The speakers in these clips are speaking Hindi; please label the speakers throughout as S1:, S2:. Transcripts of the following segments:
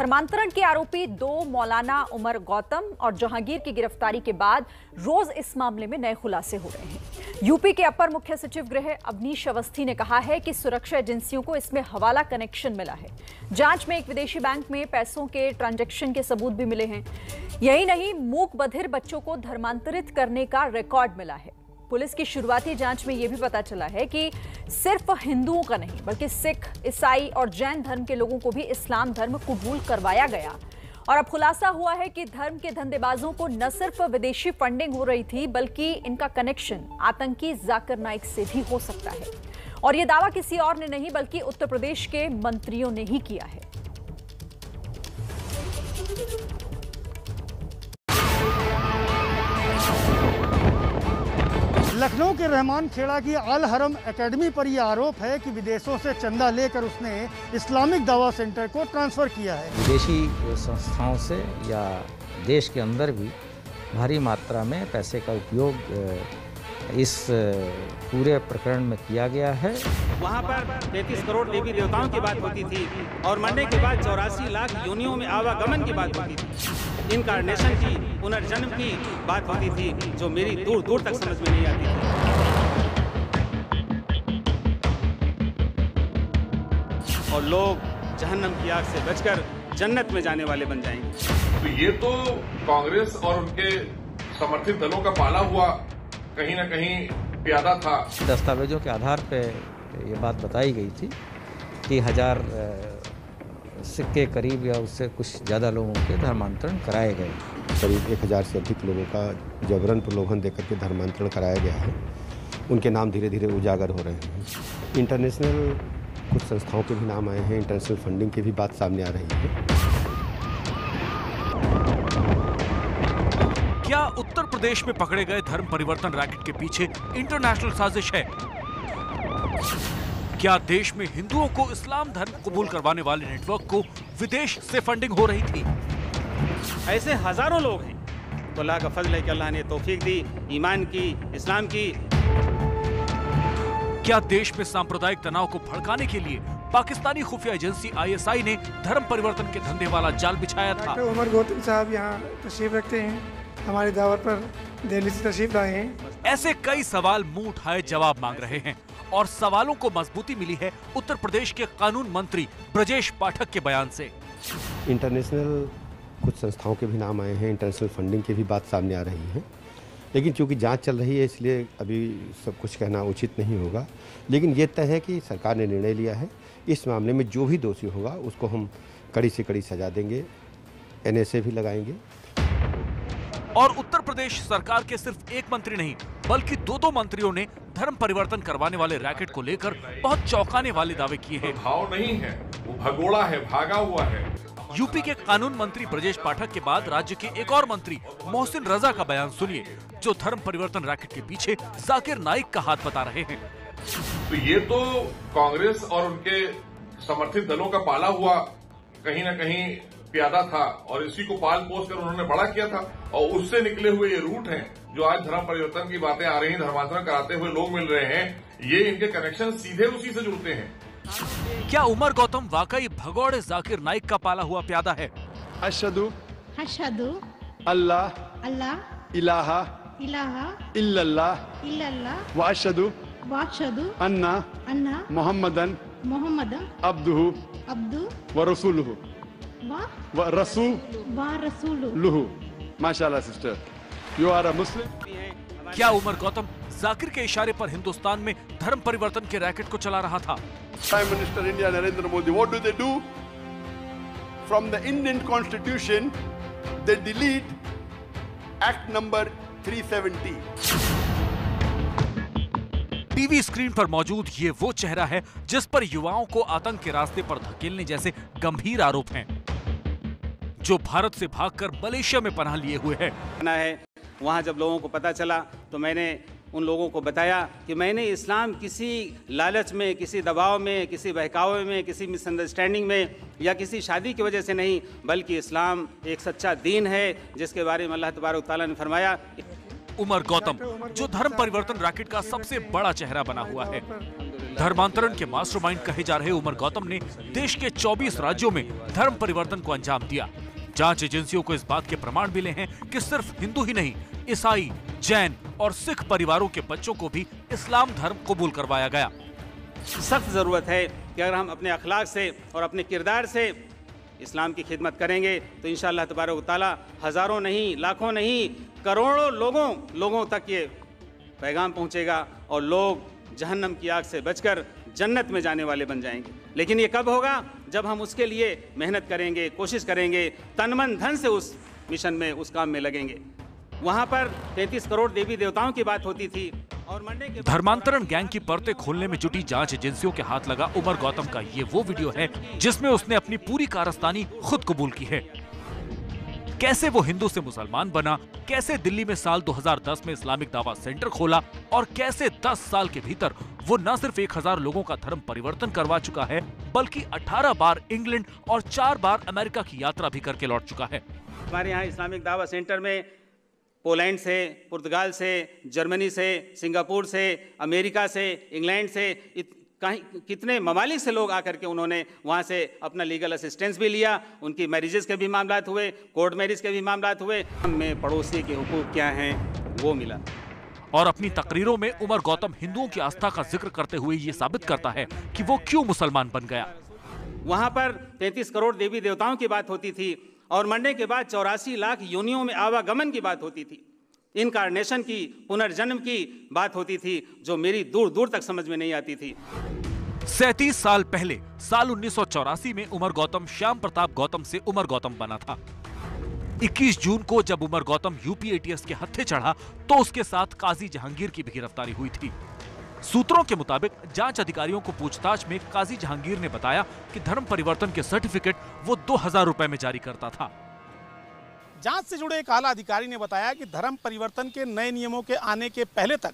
S1: धर्मांतरण के आरोपी दो मौलाना उमर गौतम और जहांगीर की गिरफ्तारी के बाद रोज इस मामले में नए खुलासे हो रहे हैं। यूपी के अपर मुख्य सचिव गृह अवनीश अवस्थी ने कहा है कि सुरक्षा एजेंसियों को इसमें हवाला कनेक्शन मिला है। जांच में एक विदेशी बैंक में पैसों के ट्रांजैक्शन के सबूत भी मिले हैं। यही नहीं, मूक बधिर बच्चों को धर्मांतरित करने का रिकॉर्ड मिला है। पुलिस की शुरुआती जांच में यह भी पता चला है कि सिर्फ हिंदुओं का नहीं बल्कि सिख, ईसाई और जैन धर्म के लोगों को भी इस्लाम धर्म कबूल करवाया गया। और अब खुलासा हुआ है कि धर्म के धंधेबाजों को न सिर्फ विदेशी फंडिंग हो रही थी बल्कि इनका कनेक्शन आतंकी जाकिर नाइक से भी हो सकता है। और यह दावा किसी और ने नहीं बल्कि उत्तर प्रदेश के मंत्रियों ने ही किया है।
S2: लखनऊ के रहमान खेड़ा की अल हरम एकेडमी पर यह आरोप है कि विदेशों से चंदा लेकर उसने इस्लामिक दावा सेंटर को ट्रांसफर किया है।
S3: विदेशी संस्थाओं से या देश के अंदर भी भारी मात्रा में पैसे का उपयोग इस पूरे प्रकरण में किया गया है।
S4: वहाँ पर 33 करोड़ देवी देवताओं की बात होती थी और मरने के बाद 84 लाख योनियों में आवागमन की बात होती थी। इनकार्नेशन की, पुनर्जन्म की बात होती थी जो मेरी दूर दूर तक समझ में नहीं आती थी। और लोग जहन्नम की आग से बचकर जन्नत में जाने वाले बन जाएंगे।
S5: तो ये तो कांग्रेस और उनके समर्थित दलों का पाला हुआ कहीं न कहीं प्यादा था।
S3: दस्तावेजों के आधार पर ये बात बताई गई थी कि 1000 सिक्के करीब या उससे कुछ ज़्यादा लोगों के धर्मांतरण कराए गए।
S6: करीब 1000 से अधिक लोगों का जबरन प्रलोभन देकर के धर्मांतरण कराया गया है। उनके नाम धीरे धीरे उजागर हो रहे हैं। इंटरनेशनल कुछ संस्थाओं के भी नाम आए हैं, इंटरनेशनल फंडिंग की भी बात सामने आ रही है।
S7: क्या उत्तर प्रदेश में पकड़े गए धर्म परिवर्तन रैकेट के पीछे इंटरनेशनल साजिश है? क्या देश में हिंदुओं को इस्लाम धर्म कबूल करवाने वाले नेटवर्क को विदेश से फंडिंग हो रही थी?
S4: ऐसे हजारों लोग हैं। तो अल्लाह का फजल है कि अल्लाह ने तौफीक दी ईमान की, इस्लाम की।
S7: क्या देश में सांप्रदायिक तनाव को भड़काने के लिए पाकिस्तानी खुफिया एजेंसी ISI ने धर्म परिवर्तन के धंधे वाला जाल बिछाया था?
S8: डॉक्टर उमर गौतम साहब यहाँ तशरीफ रखते हैं, हमारी दावत पर दिल्ली से तशरीफ लाए हैं।
S7: ऐसे कई सवाल मुंह उठाए जवाब मांग रहे हैं और सवालों को मजबूती मिली है उत्तर प्रदेश के कानून मंत्री ब्रजेश पाठक के बयान से।
S6: इंटरनेशनल कुछ संस्थाओं के भी नाम आए हैं, इंटरनेशनल फंडिंग की भी बात सामने आ रही है। लेकिन चूंकि जांच चल रही है इसलिए अभी सब कुछ कहना उचित नहीं होगा। लेकिन ये तय है कि सरकार ने निर्णय लिया है, इस मामले में जो भी दोषी होगा उसको हम कड़ी से कड़ी सजा देंगे, NSA भी लगाएंगे।
S7: और उत्तर प्रदेश सरकार के सिर्फ एक मंत्री नहीं बल्कि दो मंत्रियों ने धर्म परिवर्तन करवाने वाले रैकेट को लेकर बहुत चौंकाने वाले दावे किए हैं।
S5: भाव नहीं है, वो भगोड़ा है, भागा हुआ है।
S7: यूपी के कानून मंत्री ब्रजेश पाठक के बाद राज्य के एक और मंत्री मोहसिन रजा का बयान सुनिए, जो धर्म परिवर्तन रैकेट के पीछे जाकिर नाइक का हाथ बता रहे हैं।
S5: तो ये तो कांग्रेस और उनके समर्थित दलों का पाला हुआ कहीं न कहीं प्यादा था और इसी को पाल पोस कर उन्होंने बड़ा किया था। और उससे निकले हुए ये रूट हैं जो आज धर्म परिवर्तन की बातें आ रही हैं, धर्मांतरण कराते हुए लोग मिल रहे हैं, ये इनके कनेक्शन सीधे उसी से जुड़ते हैं।
S7: क्या उमर गौतम वाकई भगोड़े जाकिर नाइक का पाला हुआ प्यादा है?
S8: अशहदु अल्लाह इलाहा इल्लल्लाह व अशहदु अन्ना मुहम्मदन अब्दुहु व रसूलुहु व रसूलुहु। माशाअल्लाह सिस्टर, यू आर अ मुस्लिम।
S7: क्या उमर गौतम जाकिर के इशारे पर हिंदुस्तान में धर्म परिवर्तन के रैकेट को चला रहा था?
S8: Prime minister India Narendra Modi, what do they do? From the Indian constitution they delete act number 370।
S7: TV screen पर मौजूद ये वो चेहरा है जिस पर युवाओं को आतंक के रास्ते पर धकेलने जैसे गंभीर आरोप हैं, जो भारत से भागकर मलेशिया में पनाह लिए हुए है।
S4: वहाँ जब लोगों को पता चला तो मैंने उन लोगों को बताया कि मैंने इस्लाम किसी लालच में, किसी दबाव में, किसी बहकावे में, किसी मिसअंडरस्टैंडिंग में या किसी शादी की वजह से नहीं, बल्कि इस्लाम एक सच्चा दीन है जिसके बारे में अल्लाह तबारक तआला ने फरमाया।
S7: उमर गौतम जो धर्म परिवर्तन रैकेट का सबसे बड़ा चेहरा बना हुआ है, धर्मांतरण के मास्टरमाइंड कहे जा रहे उमर गौतम ने देश के 24 राज्यों में धर्म परिवर्तन को अंजाम दिया। जांच एजेंसियों को इस बात के प्रमाण मिले हैं कि सिर्फ हिंदू ही नहीं, ईसाई, जैन और सिख परिवारों के बच्चों को भी इस्लाम धर्म कबूल करवाया गया।
S4: सख्त ज़रूरत है कि अगर हम अपने अखलाक से और अपने किरदार से इस्लाम की खिदमत करेंगे तो इंशाअल्लाह तबारक व तआला हज़ारों नहीं, लाखों नहीं, करोड़ों लोगों तक ये पैगाम पहुंचेगा और लोग जहन्नम की आग से बचकर जन्नत में जाने वाले बन जाएंगे। लेकिन ये कब होगा? जब हम उसके लिए मेहनत करेंगे, कोशिश करेंगे, तन मन धन से उस मिशन में, उस काम में लगेंगे। वहाँ पर 33 करोड़ देवी देवताओं की बात होती थी और मरने के
S7: धर्मांतरण गैंग की परतें खोलने में जुटी जांच एजेंसियों के हाथ लगा उमर गौतम का ये वो वीडियो है जिसमें उसने अपनी पूरी कारस्तानी खुद कबूल की है। कैसे वो हिंदू से मुसलमान बना, कैसे दिल्ली में साल 2010 में इस्लामिक दावा सेंटर खोला और कैसे 10 साल के भीतर वो न सिर्फ 1000 लोगों का धर्म परिवर्तन करवा चुका है बल्कि 18 बार इंग्लैंड और 4 बार अमेरिका की यात्रा भी करके लौट चुका है।
S4: हमारे यहाँ इस्लामिक दावा सेंटर में पोलैंड से, पुर्तगाल से, जर्मनी से, सिंगापुर से, अमेरिका से, इंग्लैंड से, कितने ममालिक से लोग आकर के उन्होंने वहाँ से अपना लीगल असिस्टेंस भी लिया। उनकी मैरिजेस के भी मामलात हुए, कोर्ट मैरिज के भी मामलात हुए। हमें पड़ोसी के हुकूक क्या हैं वो मिला।
S7: और अपनी तकरीरों में उमर गौतम हिंदुओं की आस्था का जिक्र करते हुए ये साबित करता है कि वो क्यों मुसलमान बन गया।
S4: वहाँ पर 33 करोड़ देवी देवताओं की बात होती थी और मरने के बाद 84 लाख योनियों में आवागमन की बात होती थी, इनकार्नेशन की, पुनर्जन्म की बात होती थी, जो मेरी दूर दूर तक समझ में नहीं आती थी।
S7: 37 साल पहले साल 1984 में उमर गौतम श्याम प्रताप गौतम से उमर गौतम बना था। 21 जून को जब उमर गौतम यूपी एटीएस के हत्थे चढ़ा तो उसके साथ काजी जहांगीर की भी गिरफ्तारी हुई थी। सूत्रों के मुताबिक जांच अधिकारियों को पूछताछ में काजी जहांगीर ने बताया कि धर्म परिवर्तन के सर्टिफिकेट वो 2000 रुपए में जारी करता था।
S9: जांच से जुड़े एक आला अधिकारी ने बताया कि धर्म परिवर्तन के नए नियमों के आने के पहले तक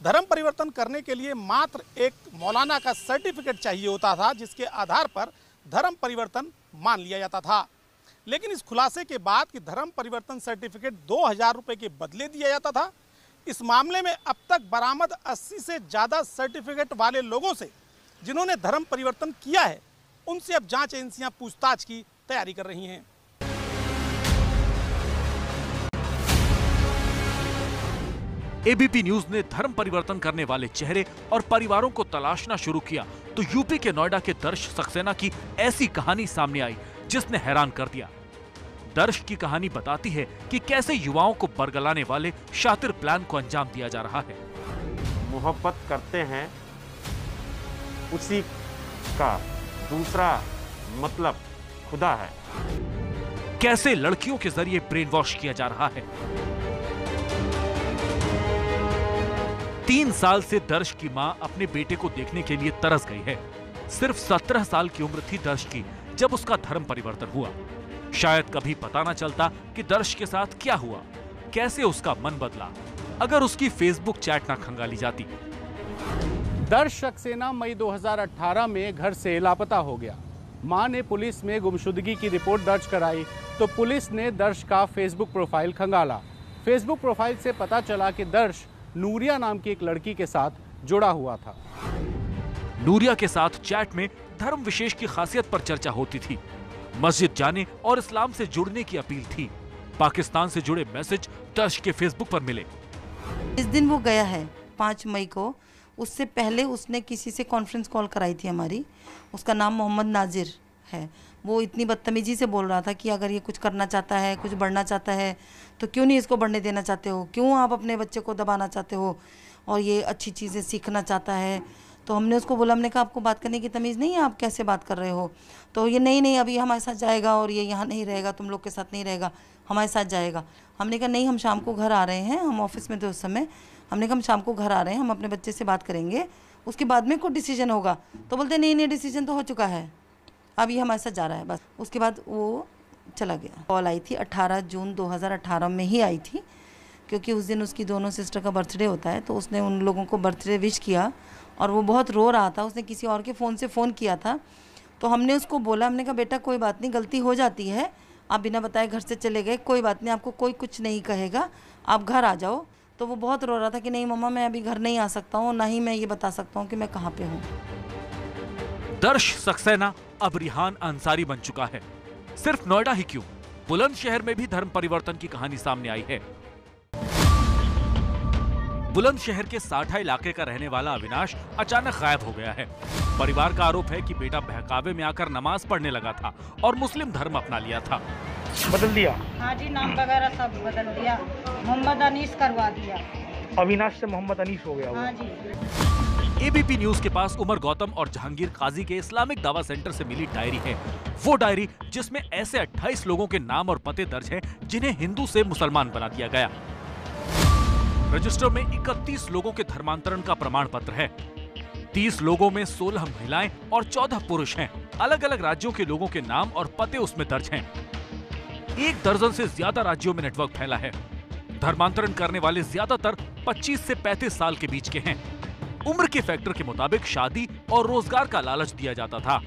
S9: धर्म परिवर्तन करने के लिए मात्र एक मौलाना का सर्टिफिकेट चाहिए होता था, जिसके आधार पर धर्म परिवर्तन मान लिया जाता था। लेकिन इस खुलासे के बाद कि धर्म परिवर्तन सर्टिफिकेट 2000 रुपए के बदले दिया जाता था, इस मामले में अब तक बरामद 80 से ज़्यादा सर्टिफिकेट वाले लोगों से जिन्होंने धर्म परिवर्तन किया है, उनसे अब जांच एजेंसियां पूछताछ की तैयारी कर रही हैं।
S7: एबीपी न्यूज ने धर्म परिवर्तन करने वाले चेहरे और परिवारों को तलाशना शुरू किया तो यूपी के नोएडा के दर्श सक्सेना की ऐसी कहानी सामने आई जिसने हैरान कर दिया। दर्श की कहानी बताती है कि कैसे युवाओं को बरगलाने वाले शातिर प्लान को अंजाम दिया जा रहा है।
S10: मोहब्बत करते हैं, उसी का दूसरा मतलब खुदा है।
S7: कैसे लड़कियों के जरिए ब्रेन वॉश किया जा रहा है। 3 साल से दर्श की मां अपने बेटे को देखने के लिए तरस गई है। सिर्फ 17 साल की उम्र थी दर्श की जब उसका धर्म परिवर्तन हुआ। शायद कभी पता ना चलता कि दर्श के साथ क्या हुआ, कैसे उसका मन बदला अगर उसकी फेसबुक चैट ना खंगाली जाती।
S11: दर्श सक्सेना मई 2018 में घर से लापता हो गया। मां ने पुलिस में गुमशुदगी की रिपोर्ट दर्ज कराई तो पुलिस ने दर्श का फेसबुक प्रोफाइल खंगाला। फेसबुक प्रोफाइल से पता चला कि दर्श नूरिया नाम की एक लड़की के साथ जुड़ा हुआ था।
S7: नूरिया के साथ चैट में धर्म विशेष की खासियत पर चर्चा होती थी। मस्जिद जाने और इस्लाम से जुड़ने की अपील थी। पाकिस्तान से जुड़े मैसेज दर्श के फेसबुक पर मिले।
S12: इस दिन वो गया है 5 मई को। उससे पहले उसने किसी से कॉन्फ्रेंस कॉल कराई थी हमारी। उसका नाम मोहम्मद नाजिर है। वो इतनी बदतमीजी से बोल रहा था कि अगर ये कुछ करना चाहता है, कुछ बढ़ना चाहता है तो क्यों नहीं इसको बढ़ने देना चाहते हो, क्यों आप अपने बच्चे को दबाना चाहते हो, और ये अच्छी चीज़ें सीखना चाहता है। तो हमने उसको बोला, हमने कहा आपको बात करने की तमीज़ नहीं है, आप कैसे बात कर रहे हो। तो ये नहीं अभी हमारे साथ जाएगा और ये यहाँ नहीं रहेगा, तुम लोग के साथ नहीं रहेगा, हमारे साथ जाएगा। हमने कहा नहीं, हम शाम को घर आ रहे हैं, हम ऑफिस में थे उस समय। हमने कहा हम शाम को घर आ रहे हैं, हम अपने बच्चे से बात करेंगे, उसके बाद में कुछ डिसीजन होगा। तो बोलते नहीं डिसीजन तो हो चुका है, अब ये हमारे साथ जा रहा है बस। उसके बाद वो चला गया। कॉल आई थी 18 जून 2018 में ही आई थी, क्योंकि उस दिन उसकी दोनों सिस्टर का बर्थडे होता है। तो उसने उन लोगों को बर्थडे विश किया और वो बहुत रो रहा था। उसने किसी और के फ़ोन से फ़ोन किया था। तो हमने उसको बोला, हमने कहा बेटा कोई बात नहीं, गलती हो जाती है, आप बिना बताए घर से चले गए, कोई बात नहीं, आपको कोई कुछ नहीं कहेगा, आप घर आ जाओ। तो वो बहुत रो रहा था कि नहीं मम्मा मैं अभी घर नहीं आ सकता हूँ, ना ही मैं ये बता सकता हूँ कि मैं कहाँ पे हूँ।
S7: दर्श सक्सेना अब रिहान अंसारी बन चुका है। सिर्फ नोएडा ही क्यों, बुलंदशहर में भी धर्म परिवर्तन की कहानी सामने आई है। बुलंदशहर के साठा इलाके का रहने वाला अविनाश अचानक गायब हो गया है। परिवार का आरोप है कि बेटा बहकावे में आकर नमाज पढ़ने लगा था और मुस्लिम धर्म अपना लिया था।
S13: बदल दिया?
S14: हाँ जी, नाम वगैरह सब बदल दिया, मोहम्मद अनीस करवा दिया।
S13: अविनाश से मोहम्मद अनीस हो गया वो।
S14: हाँ जी।
S7: एबीपी न्यूज के पास उमर गौतम और जहांगीर काजी के इस्लामिक दावा सेंटर से मिली डायरी है। वो डायरी जिसमें ऐसे 28 लोगों के नाम और पते दर्ज हैं जिन्हें हिंदू से मुसलमान बना दिया गया। रजिस्टर में 31 लोगों के धर्मांतरण का प्रमाण पत्र है। 30 लोगों में 16 महिलाएं और 14 पुरुष हैं। अलग अलग राज्यों के लोगों के नाम और पते उसमें दर्ज हैं। 1 दर्जन से ज्यादा राज्यों में नेटवर्क फैला है। धर्मांतरण करने वाले ज्यादातर 25 से 35 साल के बीच के हैं। उम्र के फैक्टर के मुताबिक शादी और रोजगार का लालच दिया जाता था।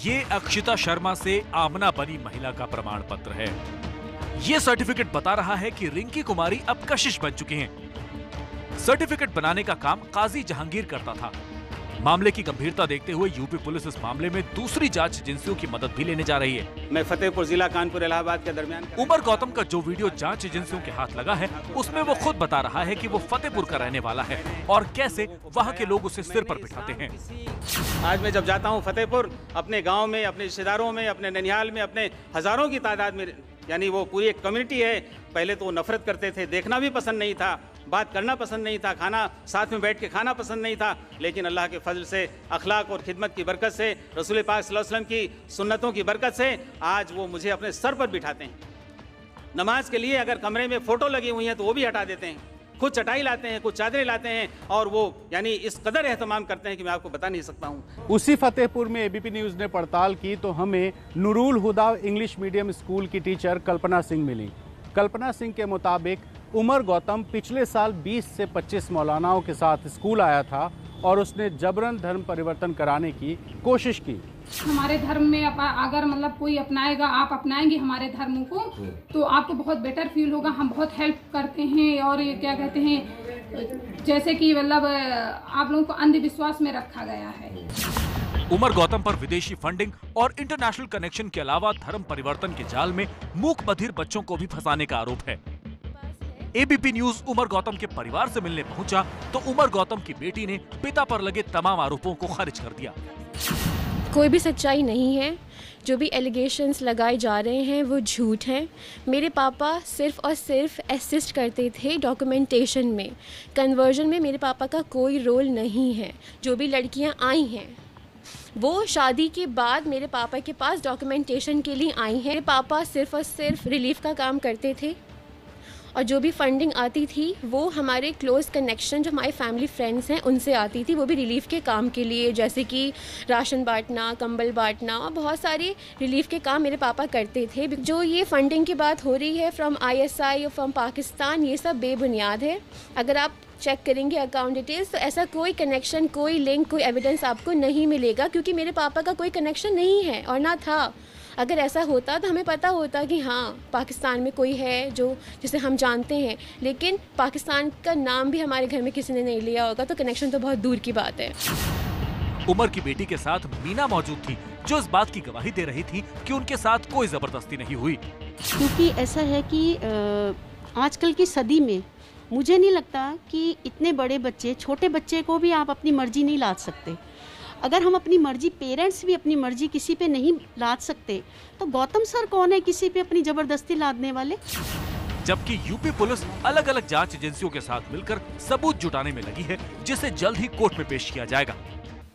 S7: ये अक्षिता शर्मा से आमना बनी महिला का प्रमाण पत्र है। ये सर्टिफिकेट बता रहा है कि रिंकी कुमारी अब कशिश बन चुकी हैं। सर्टिफिकेट बनाने का काम काजी जहांगीर करता था। मामले की गंभीरता देखते हुए यूपी पुलिस इस मामले में दूसरी जांच एजेंसियों की मदद भी लेने जा रही है।
S4: मैं फतेहपुर जिला कानपुर इलाहाबाद के दरमियान
S7: उमर गौतम का जो वीडियो जांच एजेंसियों के हाथ लगा है उसमें वो खुद बता रहा है कि वो फतेहपुर का रहने वाला है और कैसे वहाँ के लोग उसे सिर पर बिठाते हैं।
S4: आज मैं जब जाता हूँ फतेहपुर, अपने गाँव में, अपने रिश्तेदारों में, अपने ननिहाल में, अपने हजारों की तादाद में, यानी वो पूरी एक कम्युनिटी है। पहले तो वो नफरत करते थे, देखना भी पसंद नहीं था, बात करना पसंद नहीं था, खाना साथ में बैठ के खाना पसंद नहीं था। लेकिन अल्लाह के फजल से, अखलाक और खिदमत की बरकत से, रसूल पाक सल्लल्लाहु अलैहि वसल्लम की सुन्नतों की बरकत से आज वो मुझे अपने सर पर बिठाते हैं। नमाज के लिए अगर कमरे में फ़ोटो लगी हुई हैं तो वो भी हटा देते हैं, खुद चटाई लाते हैं, कुछ चादरें लाते हैं और वो यानी इस कदर एहतमाम करते हैं कि मैं आपको बता नहीं सकता हूँ।
S11: उसी फतेहपुर में एबीपी न्यूज़ ने पड़ताल की तो हमें नूरुल हुदा इंग्लिश मीडियम स्कूल की टीचर कल्पना सिंह मिली। कल्पना सिंह के मुताबिक उमर गौतम पिछले साल 20 से 25 मौलानाओं के साथ स्कूल आया था और उसने जबरन धर्म परिवर्तन कराने की कोशिश की।
S15: हमारे धर्म में अगर मतलब कोई अपनाएगा, आप अपनाएंगे हमारे धर्म को तो आपको बहुत बेटर फील होगा। हम बहुत हेल्प करते हैं और ये क्या कहते हैं, जैसे कि मतलब आप लोगों को अंधविश्वास में रखा गया है।
S7: उमर गौतम पर विदेशी फंडिंग और इंटरनेशनल कनेक्शन के अलावा धर्म परिवर्तन के जाल में मूक बधिर बच्चों को भी फंसाने का आरोप है। एबीपी न्यूज उमर गौतम के परिवार से मिलने पहुंचा तो उमर गौतम की बेटी ने पिता पर लगे तमाम आरोपों को खारिज कर दिया।
S16: कोई भी सच्चाई नहीं है, जो भी एलिगेशंस लगाए जा रहे हैं वो झूठ हैं। मेरे पापा सिर्फ और सिर्फ असिस्ट करते थे डॉक्यूमेंटेशन में, कन्वर्जन में मेरे पापा का कोई रोल नहीं है। जो भी लड़कियां आई हैं वो शादी के बाद मेरे पापा के पास डॉक्यूमेंटेशन के लिए आई हैं। मेरे पापा सिर्फ और सिर्फ रिलीफ का काम करते थे और जो भी फंडिंग आती थी वो हमारे क्लोज कनेक्शन जो हमारे फैमिली फ्रेंड्स हैं उनसे आती थी, वो भी रिलीफ के काम के लिए, जैसे कि राशन बांटना, कंबल बांटना और बहुत सारे रिलीफ के काम मेरे पापा करते थे। जो ये फंडिंग की बात हो रही है फ्रॉम ISI और फ्रॉम पाकिस्तान, ये सब बेबुनियाद है। अगर आप चेक करेंगे अकाउंट डिटेल्स तो ऐसा कोई कनेक्शन, कोई लिंक, कोई एविडेंस आपको नहीं मिलेगा, क्योंकि मेरे पापा का कोई कनेक्शन नहीं है और ना था। अगर ऐसा होता तो हमें पता होता कि हाँ पाकिस्तान में कोई है जो जिसे हम जानते हैं, लेकिन पाकिस्तान का नाम भी हमारे घर में किसी ने नहीं लिया होगा, तो कनेक्शन तो बहुत दूर की बात है।
S7: उमर की बेटी के साथ मीना मौजूद थी जो इस बात की गवाही दे रही थी कि उनके साथ कोई जबरदस्ती नहीं हुई।
S17: क्योंकि ऐसा है कि आजकल की सदी में मुझे नहीं लगता कि इतने बड़े बच्चे, छोटे बच्चे को भी आप अपनी मर्जी नहीं लाद सकते। अगर हम अपनी मर्जी, पेरेंट्स भी अपनी मर्जी किसी पे नहीं लाद सकते तो गौतम सर कौन है किसी पे अपनी जबरदस्ती लादने वाले।
S7: जबकि यूपी पुलिस अलग अलग जांच एजेंसियों के साथ मिलकर सबूत जुटाने में लगी है, जिसे जल्द ही कोर्ट में पेश किया जाएगा।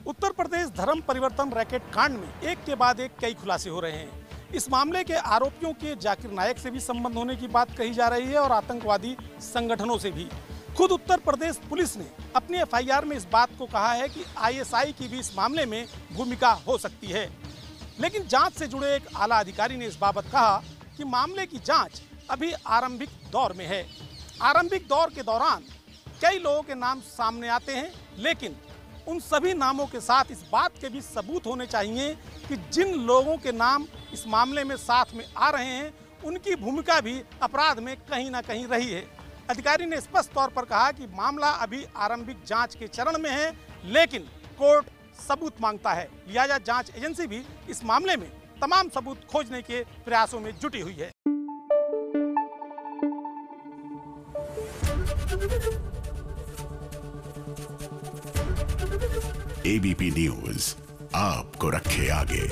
S9: उत्तर प्रदेश धर्म परिवर्तन रैकेट कांड में एक के बाद एक कई खुलासे हो रहे हैं। इस मामले के आरोपियों के जाकिर नायक से भी संबंध होने की बात कही जा रही है और आतंकवादी संगठनों से भी। खुद उत्तर प्रदेश पुलिस ने अपनी FIR में इस बात को कहा है कि ISI की भी इस मामले में भूमिका हो सकती है। लेकिन जांच से जुड़े एक आला अधिकारी ने इस बाबत कहा कि मामले की जांच अभी आरंभिक दौर में है। आरंभिक दौर के दौरान कई लोगों के नाम सामने आते हैं, लेकिन उन सभी नामों के साथ इस बात के भी सबूत होने चाहिए कि जिन लोगों के नाम इस मामले में साथ में आ रहे हैं उनकी भूमिका भी अपराध में कहीं ना कहीं रही है। अधिकारी ने स्पष्ट तौर पर कहा कि मामला अभी आरंभिक जांच के चरण में है, लेकिन कोर्ट सबूत मांगता है। लिहाजा जांच एजेंसी भी इस मामले में तमाम सबूत खोजने के प्रयासों में जुटी हुई है।
S18: एबीपी न्यूज आपको रखे आगे।